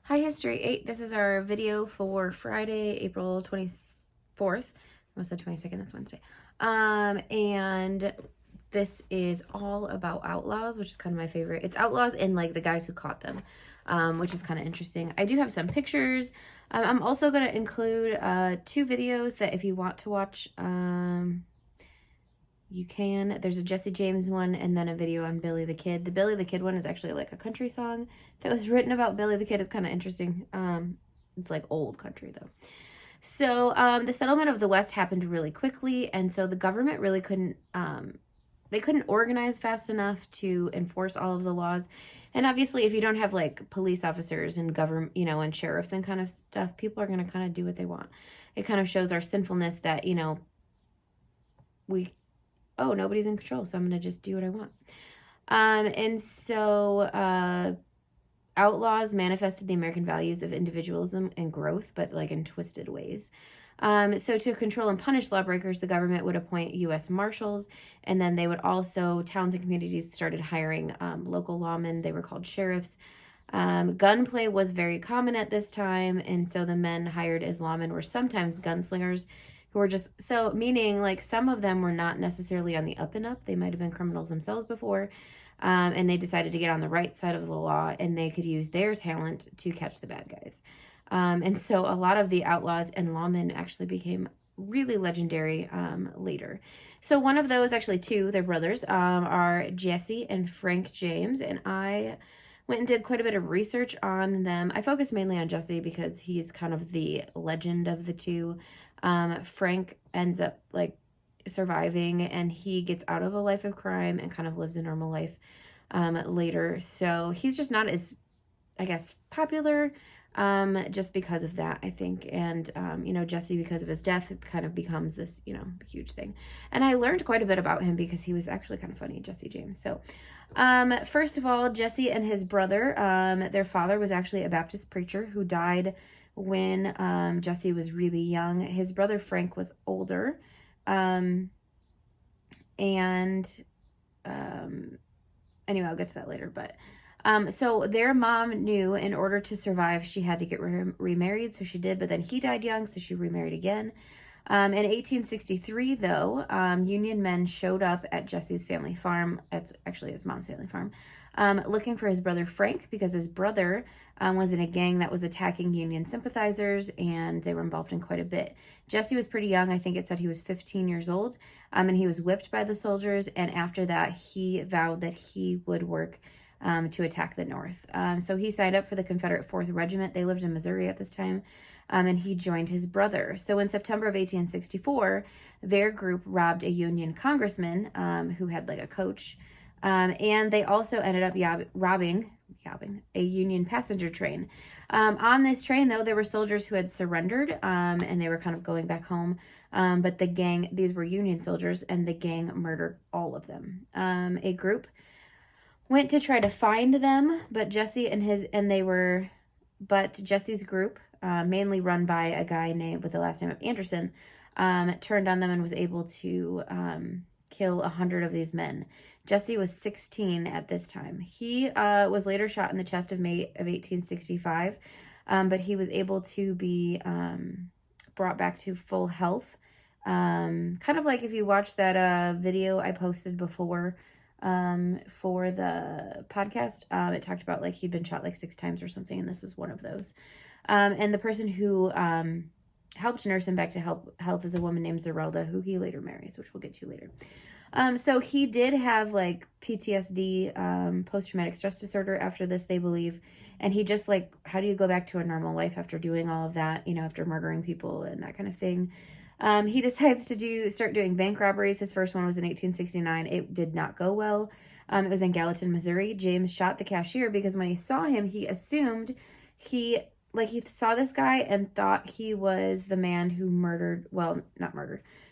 Hi History 8. This is our video for Friday, April 24th. I almost said 22nd, that's Wednesday. And this is all about outlaws, which is kind of my favorite. It's outlaws and like the guys who caught them, which is kind of interesting. I do have some pictures. I'm also going to include two videos that if you want to watch, you can. There's a Jesse James one and then a video on Billy the Kid. The Billy the Kid one is actually like a country song that was written about Billy the Kid. It's kind of interesting. It's like old country though. So the settlement of the West happened really quickly, and so the government really couldn't they couldn't organize fast enough to enforce all of the laws. And obviously, if you don't have like police officers and government, and sheriffs and kind of stuff, people are going to kind of do what they want. It kind of shows our sinfulness that, nobody's in control, so I'm going to just do what I want. And so outlaws manifested the American values of individualism and growth, but like in twisted ways. So to control and punish lawbreakers, the government would appoint U.S. Marshals, and then they would also, towns and communities started hiring local lawmen. They were called sheriffs. Gunplay was very common at this time, and so the men hired as lawmen were sometimes gunslingers who were just, so meaning like some of them were not necessarily on the up and up. They might have been criminals themselves before, and they decided to get on the right side of the law, and they could use their talent to catch the bad guys. And so a lot of the outlaws and lawmen actually became really legendary later. So one of those, actually two, they're brothers, are Jesse and Frank James, and I went and did quite a bit of research on them. I focused mainly on Jesse because he's kind of the legend of the two. Frank ends up like surviving, and he gets out of a life of crime and kind of lives a normal life later. So he's just not as, I guess, popular just because of that, I think. And, Jesse, because of his death, it kind of becomes this, huge thing. And I learned quite a bit about him because he was actually kind of funny, Jesse James. So, first of all, Jesse and his brother, their father was actually a Baptist preacher who died when Jesse was really young. His brother Frank was older. Anyway, I'll get to that later, but so their mom knew in order to survive, she had to get remarried. So she did, but then he died young, so she remarried again. In 1863, though, Union men showed up at Jesse's family farm. It's actually his mom's family farm, looking for his brother Frank because his brother was in a gang that was attacking Union sympathizers, and they were involved in quite a bit. Jesse was pretty young. I think it said he was 15 years old, and he was whipped by the soldiers. And after that, he vowed that he would work to attack the North. So he signed up for the Confederate 4th Regiment. They lived in Missouri at this time. And he joined his brother. So in September of 1864, their group robbed a Union congressman who had like a coach. And they also ended up robbing a Union passenger train. On this train, though, there were soldiers who had surrendered and they were kind of going back home. But the gang, these were Union soldiers, and the gang murdered all of them. A group went to try to find them, but Jesse's group, mainly run by a guy named with the last name of Anderson, turned on them and was able to kill 100 of these men. Jesse was 16 at this time. He was later shot in the chest of May of 1865, but he was able to be brought back to full health. Kind of like if you watch that video I posted before for the podcast, it talked about like he'd been shot like 6 times or something, and this is one of those. And the person who helped nurse him back to health is a woman named Zerelda, who he later marries, which we'll get to later. So he did have like PTSD, post-traumatic stress disorder after this, they believe. And he just like, how do you go back to a normal life after doing all of that, after murdering people and that kind of thing? He decides to start doing bank robberies. His first one was in 1869. It did not go well. It was in Gallatin, Missouri. James shot the cashier because when he saw him, he assumed he saw this guy and thought he was the man who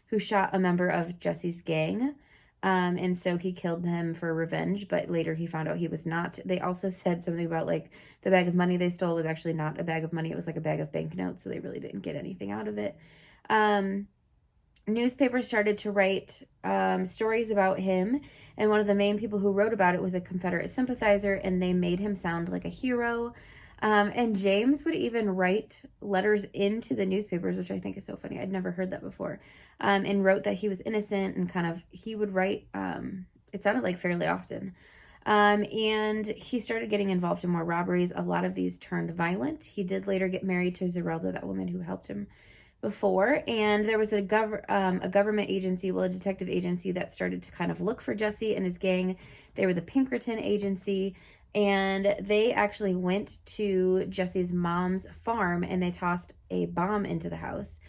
who shot a member of Jesse's gang. And so he killed him for revenge, but later he found out he was not. They also said something about like the bag of money they stole was actually not a bag of money. It was like a bag of banknotes, so they really didn't get anything out of it. Newspapers started to write stories about him, and one of the main people who wrote about it was a Confederate sympathizer, and they made him sound like a hero. And James would even write letters into the newspapers, which I think is so funny. I'd never heard that before. And wrote that he was innocent, and he would write, it sounded like fairly often. And he started getting involved in more robberies. A lot of these turned violent. He did later get married to Zerelda, that woman who helped him before. And there was a government agency, well, a detective agency that started to kind of look for Jesse and his gang. They were the Pinkerton Agency. And they actually went to Jesse's mom's farm and they tossed a bomb into the house.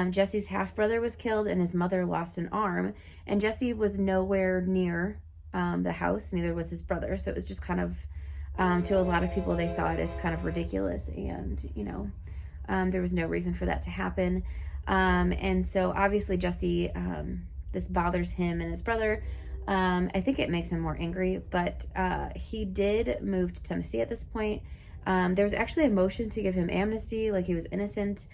Jesse's half-brother was killed and his mother lost an arm. And Jesse was nowhere near the house, neither was his brother. So it was just kind of, to a lot of people, they saw it as kind of ridiculous. And, there was no reason for that to happen. And so obviously Jesse, this bothers him and his brother. I think it makes him more angry, but he did move to Tennessee at this point. There was actually a motion to give him amnesty, like he was innocent,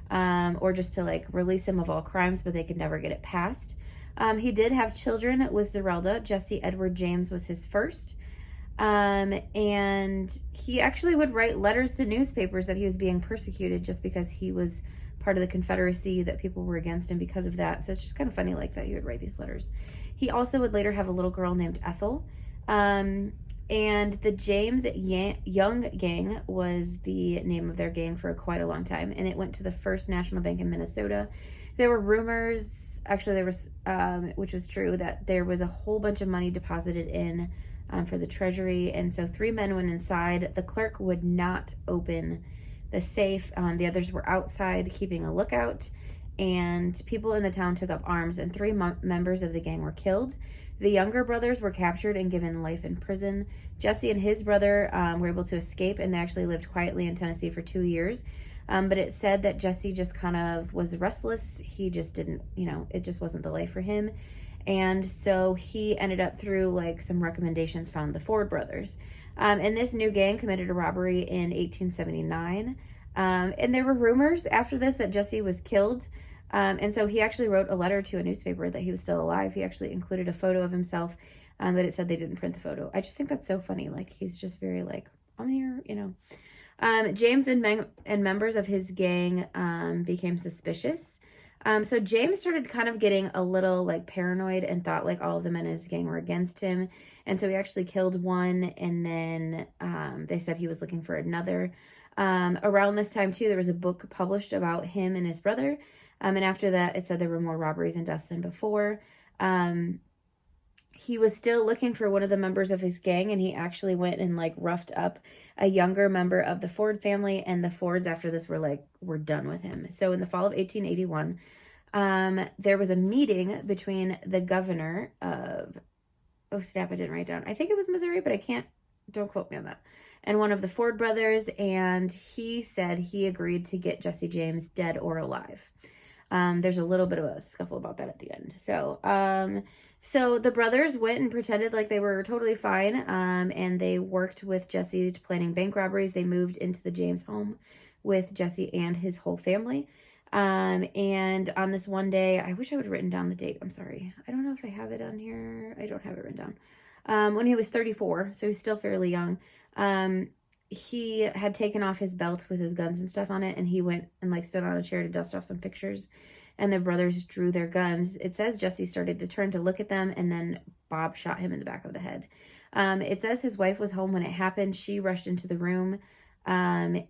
or just to like release him of all crimes, but they could never get it passed. He did have children with Zerelda. Jesse Edward James was his first. And he actually would write letters to newspapers that he was being persecuted just because he was part of the Confederacy, that people were against him because of that. So it's just kind of funny like that he would write these letters. He also would later have a little girl named Ethel. And the James Young Gang was the name of their gang for quite a long time. And it went to the First National Bank in Minnesota. There were rumors, actually there was, which was true, that there was a whole bunch of money deposited in for the treasury. And so 3 men went inside. The clerk would not open the safe. The others were outside keeping a lookout. And people in the town took up arms, and 3 members of the gang were killed. The younger brothers were captured and given life in prison. Jesse and his brother were able to escape, and they actually lived quietly in Tennessee for 2 years. But it said that Jesse just kind of was restless. He just didn't, it just wasn't the life for him. And so he ended up, through like some recommendations, found the Ford brothers. And this new gang committed a robbery in 1879. And there were rumors after this that Jesse was killed. And so he actually wrote a letter to a newspaper that he was still alive. He actually included a photo of himself, but it said they didn't print the photo. I just think that's so funny. Like, he's just very like, I'm here, James and members of his gang became suspicious. So James started kind of getting a little like paranoid and thought like all of the men in his gang were against him. And so he actually killed one, and then they said he was looking for another. Around this time too, there was a book published about him and his brother. And after that, it said there were more robberies and deaths than before. He was still looking for one of the members of his gang, and he actually went and like roughed up a younger member of the Ford family, and the Fords after this were done with him. So in the fall of 1881, there was a meeting between the governor of, oh snap, I didn't write down. I think it was Missouri, but don't quote me on that. And one of the Ford brothers, and he said he agreed to get Jesse James dead or alive. There's a little bit of a scuffle about that at the end. So the brothers went and pretended like they were totally fine, and they worked with Jesse planning bank robberies. They moved into the James home with Jesse and his whole family. And on this one day, I wish I would have written down the date. I'm sorry. I don't know if I have it on here. I don't have it written down. When he was 34, so he's still fairly young. He had taken off his belt with his guns and stuff on it, and he went and like stood on a chair to dust off some pictures, and the brothers drew their guns. It says Jesse started to turn to look at them, and then Bob shot him in the back of the head. It says his wife was home when it happened. She rushed into the room, and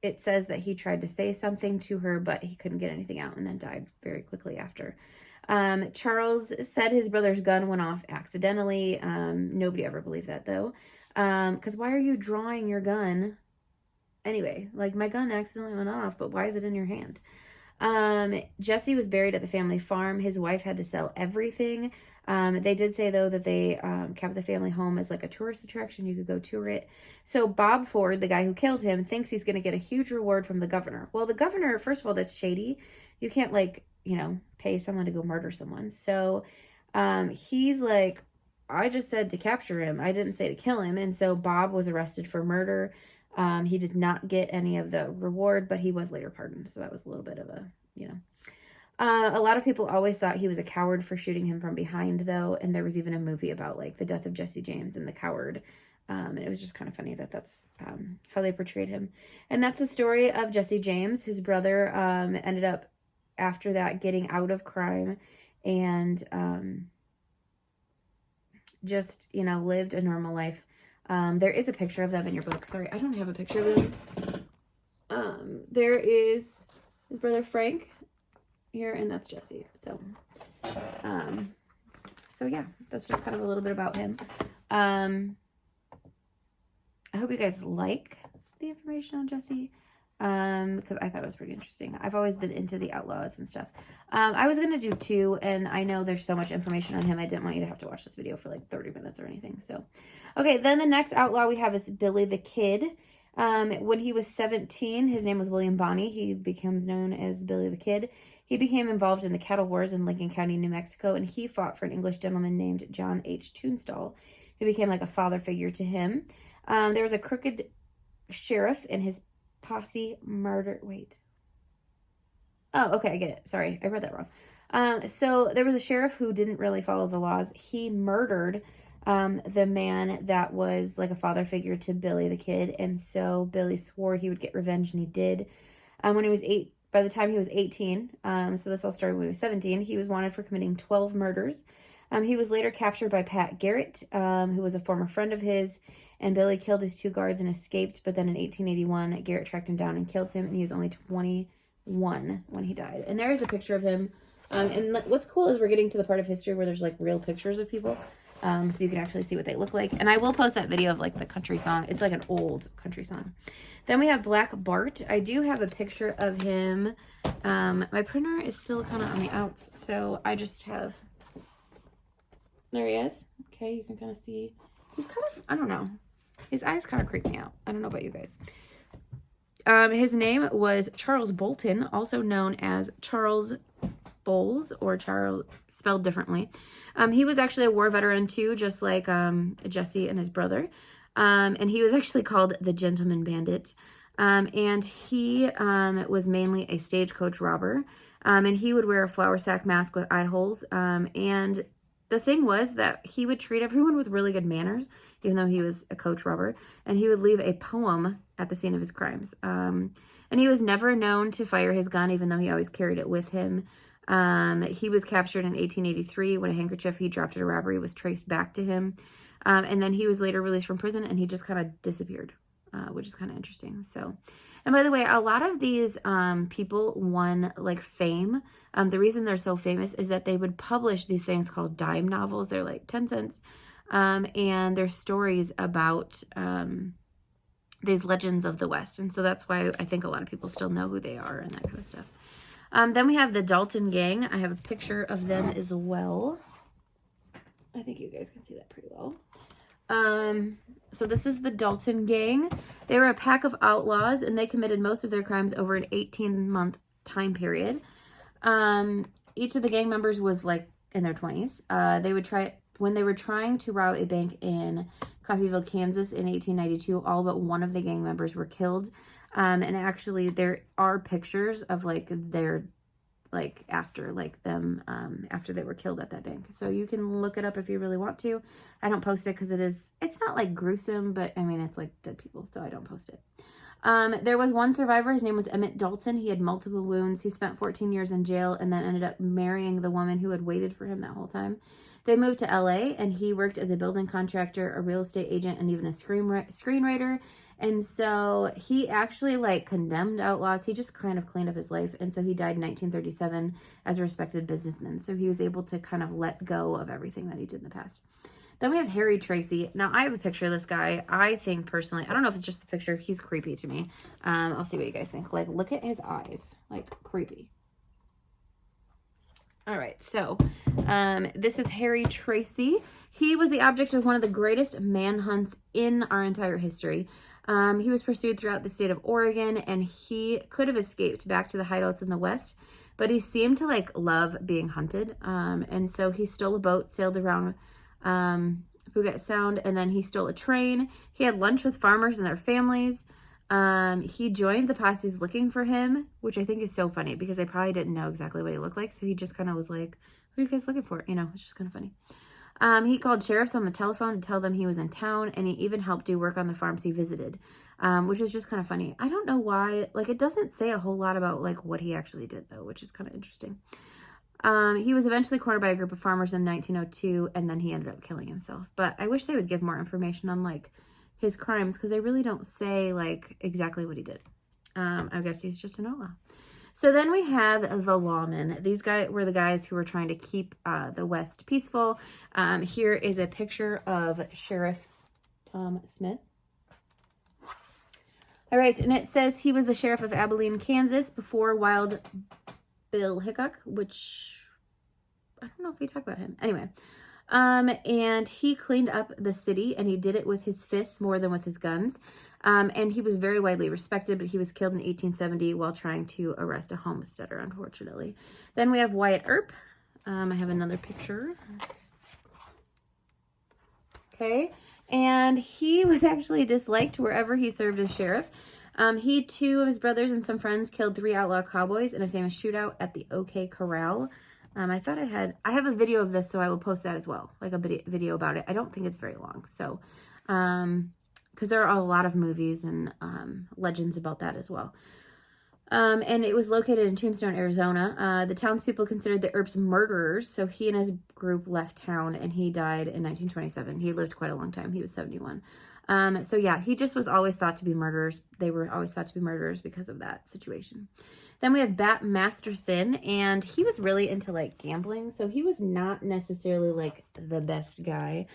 it says that he tried to say something to her, but he couldn't get anything out, and then died very quickly after. Charles said his brother's gun went off accidentally. Nobody ever believed that though. Because why are you drawing your gun? Anyway, like, my gun accidentally went off, but why is it in your hand? Jesse was buried at the family farm. His wife had to sell everything. They did say though that they kept the family home as like a tourist attraction. You could go tour it. So Bob Ford, the guy who killed him, thinks he's going to get a huge reward from the governor. Well, the governor, first of all, that's shady. You can't like, pay someone to go murder someone. So he's like, I just said to capture him. I didn't say to kill him. And so Bob was arrested for murder. He did not get any of the reward, but he was later pardoned. So that was a little bit of a, a lot of people always thought he was a coward for shooting him from behind though. And there was even a movie about like the death of Jesse James and the coward And it was just kind of funny that that's how they portrayed him. And that's the story of Jesse James. His brother ended up, after that, getting out of crime and just, you know, lived a normal life. There is a picture of them in your book. Sorry, I don't have a picture of them. There is his brother Frank here, and that's Jesse. So yeah, that's just kind of a little bit about him. I hope you guys like the information on Jesse, because I thought it was pretty interesting. I've always been into the outlaws and stuff. I was going to do 2, and I know there's so much information on him. I didn't want you to have to watch this video for like 30 minutes or anything. So, okay, then the next outlaw we have is Billy the Kid. When he was 17, his name was William Bonney. He becomes known as Billy the Kid. He became involved in the cattle wars in Lincoln County, New Mexico, and he fought for an English gentleman named John H. Tunstall, who became like a father figure to him. There was a crooked sheriff and his posse murdered. Wait. Oh, okay, I get it. Sorry, I read that wrong. So there was a sheriff who didn't really follow the laws. He murdered the man that was like a father figure to Billy the Kid, and so Billy swore he would get revenge, and he did. When he was 8, by the time he was 18, so this all started when he was 17, he was wanted for committing 12 murders. He was later captured by Pat Garrett, who was a former friend of his, and Billy killed his 2 guards and escaped, but then in 1881, Garrett tracked him down and killed him, and he was only 21 when he died. And there is a picture of him, and what's cool is we're getting to the part of history where there's like real pictures of people, so you can actually see what they look like. And I will post that video of like the country song. It's like an old country song. Then we have Black Bart. I do have a picture of him. My printer is still kind of on the outs, so I just have... There he is. Okay, you can kind of see. He's kind of, I don't know. His eyes kind of creep me out. I don't know about you guys. His name was Charles Bolton, also known as Charles Bowles, or Charles spelled differently. He was actually a war veteran too, just like Jesse and his brother. And he was actually called the Gentleman Bandit. And he was mainly a stagecoach robber. And he would wear a flour sack mask with eye holes. And the thing was that he would treat everyone with really good manners, even though he was a coach robber, and he would leave a poem at the scene of his crimes. And he was never known to fire his gun, even though he always carried it with him. He was captured in 1883 when a handkerchief he dropped at a robbery was traced back to him. And then he was later released from prison, and he just kind of disappeared, which is kind of interesting. So, and by the way, a lot of these people won like fame. The reason they're so famous is that they would publish these things called dime novels. They're like 10 cents. And they're stories about these legends of the West. And so that's why I think a lot of people still know who they are and that kind of stuff. Then we have the Dalton Gang. I have a picture of them as well. I think you guys can see that pretty well. So this is the Dalton Gang. They were a pack of outlaws, and they committed most of their crimes over an 18-month time period. Each of the gang members was like in their 20s. When they were trying to rob a bank in Coffeyville, Kansas in 1892, all but one of the gang members were killed. And actually there are pictures of like their, like after like them, after they were killed at that bank. So you can look it up if you really want to. I don't post it because it's not like gruesome, but I mean, it's like dead people, so I don't post it. There was one survivor. His name was Emmett Dalton. He had multiple wounds. He spent 14 years in jail and then ended up marrying the woman who had waited for him that whole time. They moved to LA, and he worked as a building contractor, a real estate agent, and even a screenwriter. And so he actually like condemned outlaws. He just kind of cleaned up his life. And so he died in 1937 as a respected businessman. So he was able to kind of let go of everything that he did in the past. Then we have Harry Tracy. Now, I have a picture of this guy. I think personally, I don't know if it's just the picture. He's creepy to me. I'll see what you guys think. Like, look at his eyes. Like, creepy. All right, so this is Harry Tracy. He was the object of one of the greatest manhunts in our entire history. He was pursued throughout the state of Oregon, and he could have escaped back to the hideouts in the West, but he seemed to like love being hunted. And so he stole a boat, sailed around Puget Sound, and then he stole a train. He had lunch with farmers and their families. He joined the posses looking for him, which I think is so funny because they probably didn't know exactly what he looked like. So he just kind of was like, "What are you guys looking for?" You know, it's just kind of funny. He called sheriffs on the telephone to tell them he was in town, and he even helped do work on the farms he visited, which is just kind of funny. I don't know why, like, it doesn't say a whole lot about, like, what he actually did, though, which is kind of interesting. He was eventually cornered by a group of farmers in 1902, and then he ended up killing himself. But I wish they would give more information on, like, his crimes, because they really don't say, like, exactly what he did. I guess he's just an outlaw. So then we have the lawmen. These guys were the guys who were trying to keep the West peaceful. Here is a picture of Sheriff Tom Smith. All right, and it says he was the sheriff of Abilene, Kansas before Wild Bill Hickok, which I don't know if we talk about him. Anyway, and he cleaned up the city, and he did it with his fists more than with his guns. And he was very widely respected, but he was killed in 1870 while trying to arrest a homesteader, unfortunately. Then we have Wyatt Earp. I have another picture. Okay, and he was actually disliked wherever he served as sheriff. He, two of his brothers, and some friends killed 3 outlaw cowboys in a famous shootout at the OK Corral. I have a video of this, so I will post that as well, like a video about it. I don't think it's very long, so, because there are a lot of movies and legends about that as well. And it was located in Tombstone, Arizona. The townspeople considered the Earps murderers, so he and his group left town, and he died in 1927. He lived quite a long time. He was 71. So yeah, he just was always thought to be murderers. They were always thought to be murderers because of that situation. Then we have Bat Masterson, and he was really into, like, gambling, so he was not necessarily, like, the best guy.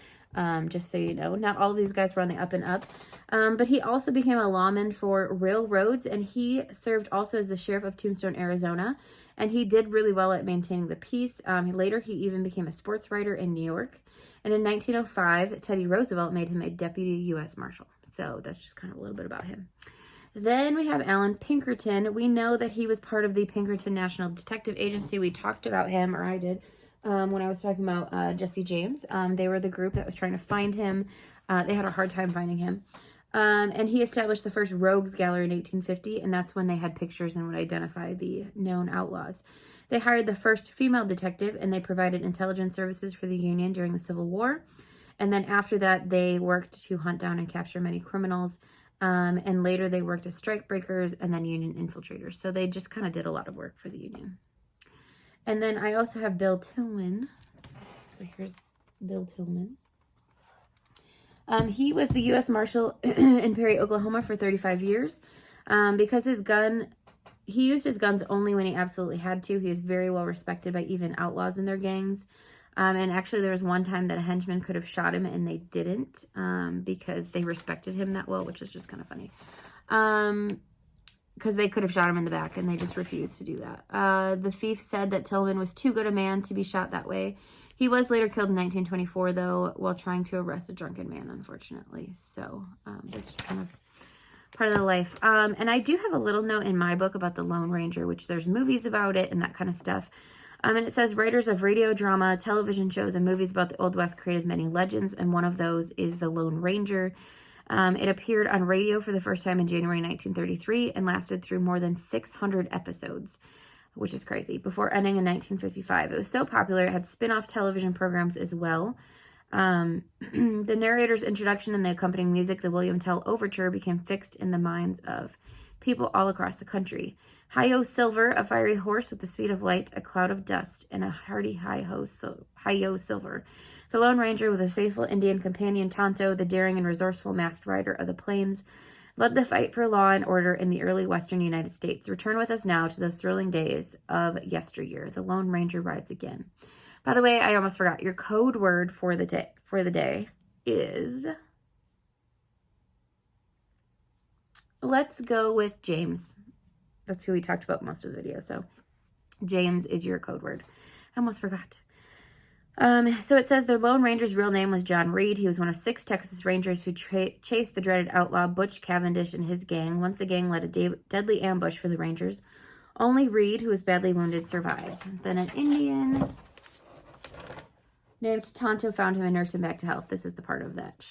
Just so you know, not all of these guys were on the up and up. But he also became a lawman for railroads, and he served also as the sheriff of Tombstone, Arizona, and he did really well at maintaining the peace. Later, he even became a sports writer in New York. And in 1905, Teddy Roosevelt made him a deputy U.S. Marshal. So that's just kind of a little bit about him. Then we have Alan Pinkerton. We know that he was part of the Pinkerton National Detective Agency. We talked about him, or I did, when I was talking about Jesse James. They were the group that was trying to find him. They had a hard time finding him. And he established the first Rogues Gallery in 1850, and that's when they had pictures and would identify the known outlaws. They hired the first female detective, and they provided intelligence services for the Union during the Civil War. And then after that, they worked to hunt down and capture many criminals. And later they worked as strikebreakers and then Union infiltrators. So they just kind of did a lot of work for the Union. And then I also have Bill Tillman. So here's Bill Tillman. He was the U.S. Marshal in Perry, Oklahoma for 35 years. Because he used his guns only when he absolutely had to. He was very well respected by even outlaws in their gangs. And actually there was one time that a henchman could have shot him and they didn't, because they respected him that well, which is just kind of funny. Because they could have shot him in the back and they just refused to do that. The thief said that Tillman was too good a man to be shot that way. He was later killed in 1924, though, while trying to arrest a drunken man, unfortunately. So that's just kind of part of the life. And I do have a little note in my book about the Lone Ranger, which there's movies about it and that kind of stuff. And it says writers of radio drama, television shows, and movies about the Old West created many legends, and one of those is the Lone Ranger. It appeared on radio for the first time in January 1933 and lasted through more than 600 episodes, which is crazy, before ending in 1955. It was so popular, it had spin-off television programs as well. The narrator's introduction and the accompanying music, the William Tell Overture, became fixed in the minds of people all across the country. Hi-Yo Silver, a fiery horse with the speed of light, a cloud of dust, and a hardy Hi-Yo Silver. The Lone Ranger, with a faithful Indian companion Tonto, the daring and resourceful masked rider of the plains, led the fight for law and order in the early western United States. Return with us now to those thrilling days of yesteryear. The Lone Ranger rides again. By the way, I almost forgot. Your code word for the day is... Let's go with James. That's who we talked about most of the video. So James is your code word. I almost forgot. So it says the Lone Ranger's real name was John Reed. He was one of 6 Texas Rangers who chased the dreaded outlaw Butch Cavendish and his gang. Once the gang led a deadly ambush for the Rangers, only Reed, who was badly wounded, survived. Then an Indian named Tonto found him and nursed him back to health. This is the part of that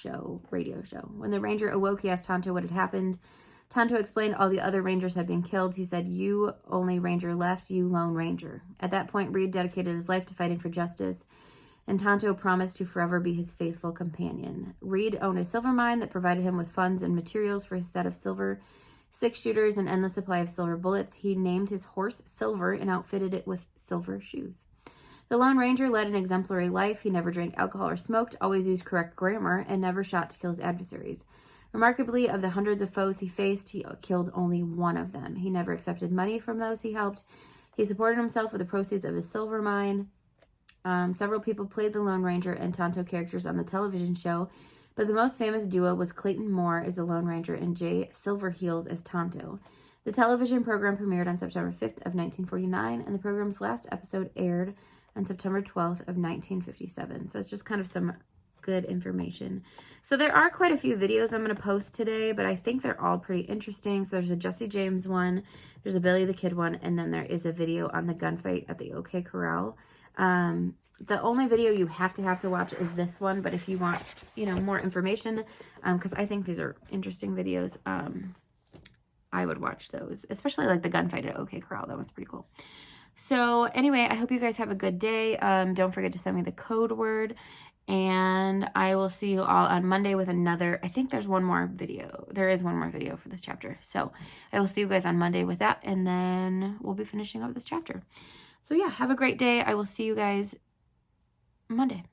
radio show. When the Ranger awoke, he asked Tonto what had happened. Tonto explained all the other Rangers had been killed. He said, "You only Ranger left, you Lone Ranger." At that point, Reed dedicated his life to fighting for justice. and Tonto promised to forever be his faithful companion. Reed owned a silver mine that provided him with funds and materials for his set of silver 6-shooters and endless supply of silver bullets. He named his horse Silver and outfitted it with silver shoes. The Lone Ranger led an exemplary life. He never drank alcohol or smoked, always used correct grammar, and never shot to kill his adversaries. Remarkably, of the hundreds of foes he faced, he killed only one of them. He never accepted money from those he helped. He supported himself with the proceeds of his silver mine. Several people played the Lone Ranger and Tonto characters on the television show, but the most famous duo was Clayton Moore as the Lone Ranger and Jay Silverheels as Tonto. The television program premiered on September 5th of 1949, and the program's last episode aired on September 12th of 1957. So it's just kind of some good information. So there are quite a few videos I'm going to post today, but I think they're all pretty interesting. So there's a Jesse James one, there's a Billy the Kid one, and then there is a video on the gunfight at the OK Corral. The only video you have to watch is this one, but if you want, more information, because I think these are interesting videos, I would watch those, especially like the gunfight at OK Corral. That one's pretty cool. So anyway, I hope you guys have a good day. Don't forget to send me the code word, and I will see you all on Monday with another, I think there's one more video. There is one more video for this chapter. So I will see you guys on Monday with that, and then we'll be finishing up this chapter. So yeah, have a great day. I will see you guys Monday.